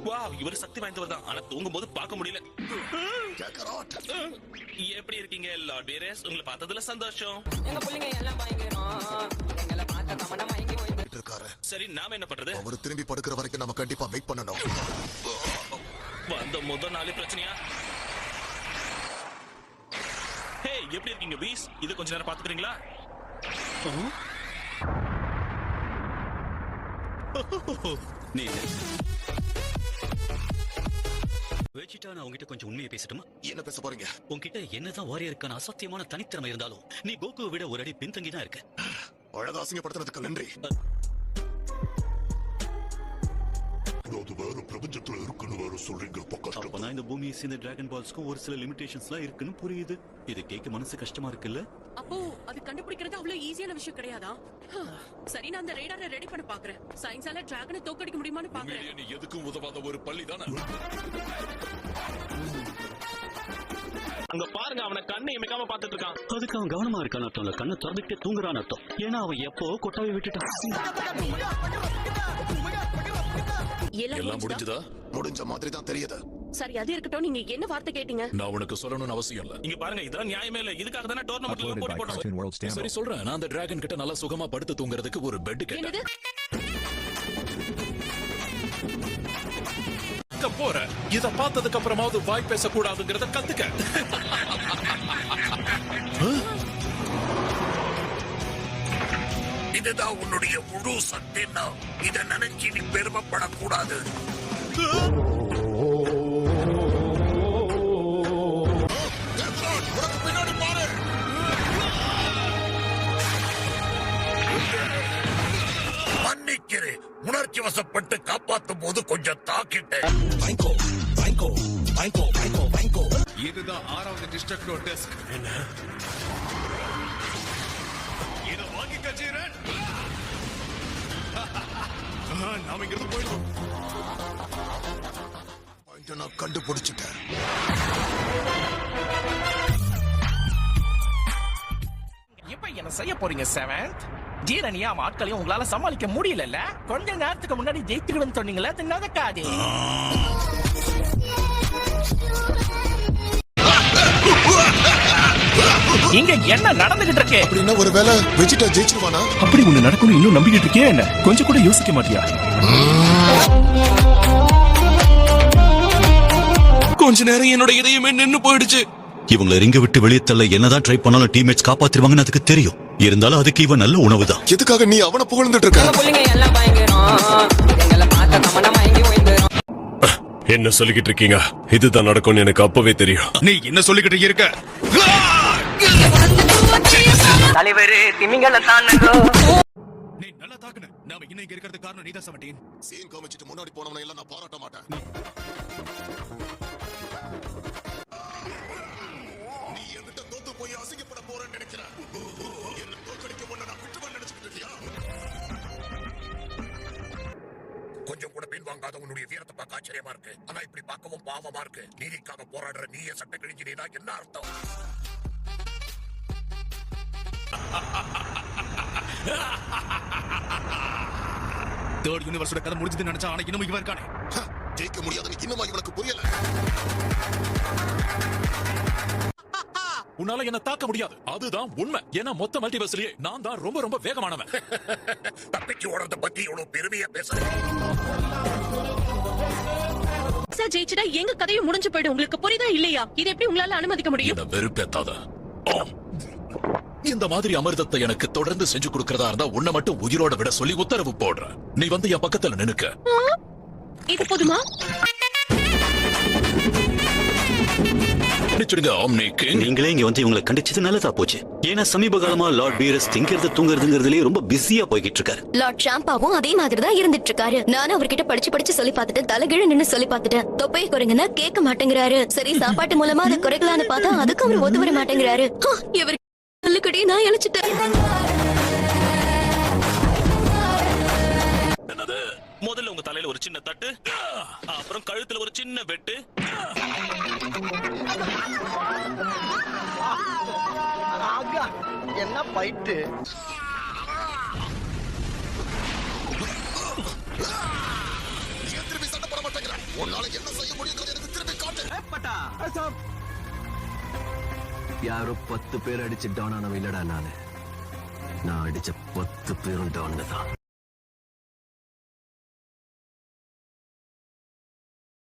Wow, இவர் சக்தி வாய்ந்தவர் தான். ஆனா தூங்கும் போது பார்க்க முடியல. எப்படி இருக்கீங்க லார்ட் வீரஸ்? உங்களை பார்த்ததுல சந்தோஷம். எங்க புள்ளைங்க எல்லாம் பயங்கரம். எங்களை பார்த்த கமன மயங்கி போயிட்டு இருக்காரு. சரி, நாம என்ன பண்றது? அவர் திரும்பி படுக்கிற வரைக்கும் நம்ம கண்டிப்பா வெயிட் பண்ணணும். வந்த முதல் நாளே பிரச்சனையா? ஹே, எப்படி இருக்கீங்க வீஸ்? இது கொஞ்ச நேரம் பாத்துக்கிறீங்களா? நீ வெச்சிட்டா, நான் உங்ககிட்ட கொஞ்சம் உண்மையை பேசட்டுமா? என்ன பேச போறீங்க? உங்ககிட்ட என்னதான் வாரியருக்கான அசத்தியமான தனித்திறமை இருந்தாலும் நீ கோகுவை விட ஒரு அடி பின்தங்கி தான் இருக்க. அழகா அசிங்கப்படுத்தினதுக்கு நன்றி. பிரபஞ்சத்துல இருக்குன்னு வேற சொல்றீங்க. அப்பதான் இந்த பூமியை சேர்ந்த டிராகன் பால்ஸ்க்கும் ஒரு சில லிமிடேஷன்ஸ்லாம் இருக்குன்னு புரியுது. இது கேட்க மனசு கஷ்டமா இருக்குல்ல? அப்போ அது கண்டுபிடிக்கிறது அவ்வளவு ஈஸியான விஷயம் கிடையாதா? சரி, நான் அந்த ரேடாரை ரெடி பண்ண பாக்குறேன். சயின்ஸால டிராகனை தோக்கடிக்க முடியுமான்னு பாக்குறேன். நீ எதுக்கும் உதவாத ஒரு பள்ளி தானே. அங்க பாருங்க, அவனை கண்ணை இமைக்காம பாத்துட்டு இருக்கான். அதுக்கு அவன் கவனமா இருக்கான் அர்த்தம் இல்ல, கண்ணை திறந்துட்டு தூங்குறான் அர்த்தம். ஏன்னா அவன் எப்போ கொட்டாவை விட்டுட்டான். எல்லாம் முடிஞ்சதா? முடிஞ்ச மாதிரி தான் தெரியுது. சரி, அது இருக்கட்டும். நீங்க என்ன வார்த்தை கேட்டீங்க? நான் உனக்கு சொல்லணும்னு அவசியம் இல்ல. இங்க பாருங்க, இதெல்லாம் நியாயமே இல்ல. இதுக்காக தானே டோர்னமெண்ட்ல போட்டி போடுறோம். சரி சொல்றேன், நான் அந்த டிராகன் கிட்ட நல்லா சுகமா படுத்து தூங்குறதுக்கு ஒரு பெட் கேட்டேன். போற இத பார்த்ததுக்கு அப்புறமாவது வாய் பேசக்கூடாதுங்கிறத கத்துக்க. இதுதான் உன்னுடைய முழு சக்தின்னா இத நினைச்சு நீ பெருமைப்படக்கூடாது. பின்னாடி பாரு. மன்னிக்கிறேன், உணர்ச்சி வசப்பட்டு காப்பாத்தும் போது கொஞ்சம் தாக்கிட்டேன். இதுதான் 6வது டிஸ்ட்ரக்டர் டெஸ்க். என்ன இத வாங்கி கஜீரன்? நாம இங்க இருந்து போயிடும். நான் கண்டுபிடிச்சிட்டேன். இப்ப என்ன செய்ய போறீங்க செவன்த்? ஜீரனியா ஆட்களையும் உங்களால சமாளிக்க முடியல. கொஞ்ச நேரத்துக்கு முன்னாடி ஜெயித்துருவேன்னு சொன்னீங்களா? அது நடக்காது. இங்க என்ன நடந்துகிட்டு இருக்கு? அப்படின்னா ஒருவேளை வெஜிடா ஜெயிச்சிருவானா? அப்படி ஒண்ணு நடக்கணும் இன்னும் நம்பிக்கிட்டு இருக்கே? என்ன கொஞ்சம் கூட யோசிக்க மாட்டியா? கொஞ்ச நேரம் என்னோட இதயமே நின்னு போயிடுச்சு. இவங்களை ரிங்க விட்டு வெளியே தள்ள என்னதான் ட்ரை பண்ணாலும் டீம்மேட்ஸ் காப்பாத்திருவாங்கன்னு அதுக்கு தெரியும். இருந்தாலும் அதுக்கு இவன் நல்ல உணவுதான். எதுக்காக நீ அவனை புகழ்ந்துட்டு இருக்க? எங்க புள்ளைங்க எல்லாம் பயங்கரம். எங்களை பார்த்த கமன மயங்கி போயிட்டு என்ன சொல்லிக்கிட்டு இருக்கீங்க? இதுதான் நடக்கும்னு எனக்கு அப்பவே தெரியும். நீ என்ன சொல்லிக்கிட்டு இருக்க? தலைவரே திமிங்கல தானோ. நீ நல்லா தாக்குன. நாம இன்னும் இங்க இருக்கிறது காரணம் நீதான் 17. சீன் காமிச்சிட்டு முன்னாடி போனவனை எல்லாம் நான் பாராட்ட மாட்டேன். நீ என்கிட்ட தோத்து போய் அசிங்கப்பட போறேன்னு நினைக்கிறேன். என்ன தோக்கடிக்க ஒண்ணு நான் விட்டுவன் நினைச்சிட்டு இருக்கியா? கொஞ்சம் கூட பின்வாங்காத உன்னுடைய வீரத்தை பார்க்க ஆச்சரியமா இருக்கு. ஆனா இப்படி பார்க்கவும் பாவமா இருக்கு. நீதிக்காக போராடுற நீயே சட்ட கிழிஞ்சினா என்ன அர்த்தம்? தேர்ட் யூனிவர்ஸோட கதை முடிஞ்சதுன்னு நினைச்சா ஆனா இன்னும் இவன் இருக்கானே. ஜெயிக்க முடியாதுன்னு இன்னுமா இவனுக்கு புரியல? உன்னால என்ன தாக்க முடியாது, அதுதான் உண்மை. ஏன்னா மொத்த மல்டிவர்ஸ்லயே நான் தான் ரொம்ப ரொம்ப வேகமானவன். தப்பிச்சு ஓடுறத பத்தி இவ்வளவு பெருமையா பேசுறேன். ஜெயிச்சுட்டா எங்க கதையும் முடிஞ்சு போயிடும். உங்களுக்கு புரியுதா இல்லையா? இது எப்படி உங்களால அனுமதிக்க முடியும்? என்ன வெறுப்பேத்தாத. இந்த மாதிரி அமிர்தத்தை எனக்கு தொடர்ந்து செஞ்சு கொடுக்கறதா இருந்தா உன்னை மட்டும் உயிரோட விட சொல்லி உத்தரவு போடுறேன். நீ வந்து என் பக்கத்துல நின்னுக்க. இது போதுமா? நீங்களே இங்க வந்து இவங்களை கண்டிச்சது நல்லதா போச்சு. ஏன்னா சமீப காலமா லார்ட் வீரஸ் திங்கிறது தூங்குறதுங்கிறதுலயே ரொம்ப பிஸியா போய்கிட்டு இருக்காரு. லார்ட் ஷாம்பாவும் அதே மாதிரி தான் இருந்துட்டு இருக்காரு. நானும் அவர்கிட்ட படிச்சு சொல்லி பார்த்துட்டேன். தலைகீழ நின்னு சொல்லி பார்த்துட்டேன். தொப்பையை குறைங்கன்னா கேட்க மாட்டேங்கிறாரு. சரி, சாப்பாட்டு மூலமா அதை குறைக்கலான்னு பார்த்தா அதுக்கு அவர் ஒத்து வர மாட்டேங்கிறாரு. இவருக்கு நல்லபடி நான் இழைச்சிட்டேன். முதல்ல உங்க தலையில ஒரு சின்ன தட்டு, அப்புறம் கழுத்துல ஒரு சின்ன வெட்டு. என்ன பைட்டு? திரும்பி சண்டை போட மாட்டேங்கிறேன். உன்னால என்ன செய்ய முடியுங்கிறது எனக்கு திரும்பி காட்டு. யாரோ 10 பேர் அடிச்சு டவுன் ஆனவ இல்லடா நானு. நான் அடிச்ச 10 பேரும் டவுன் தான்.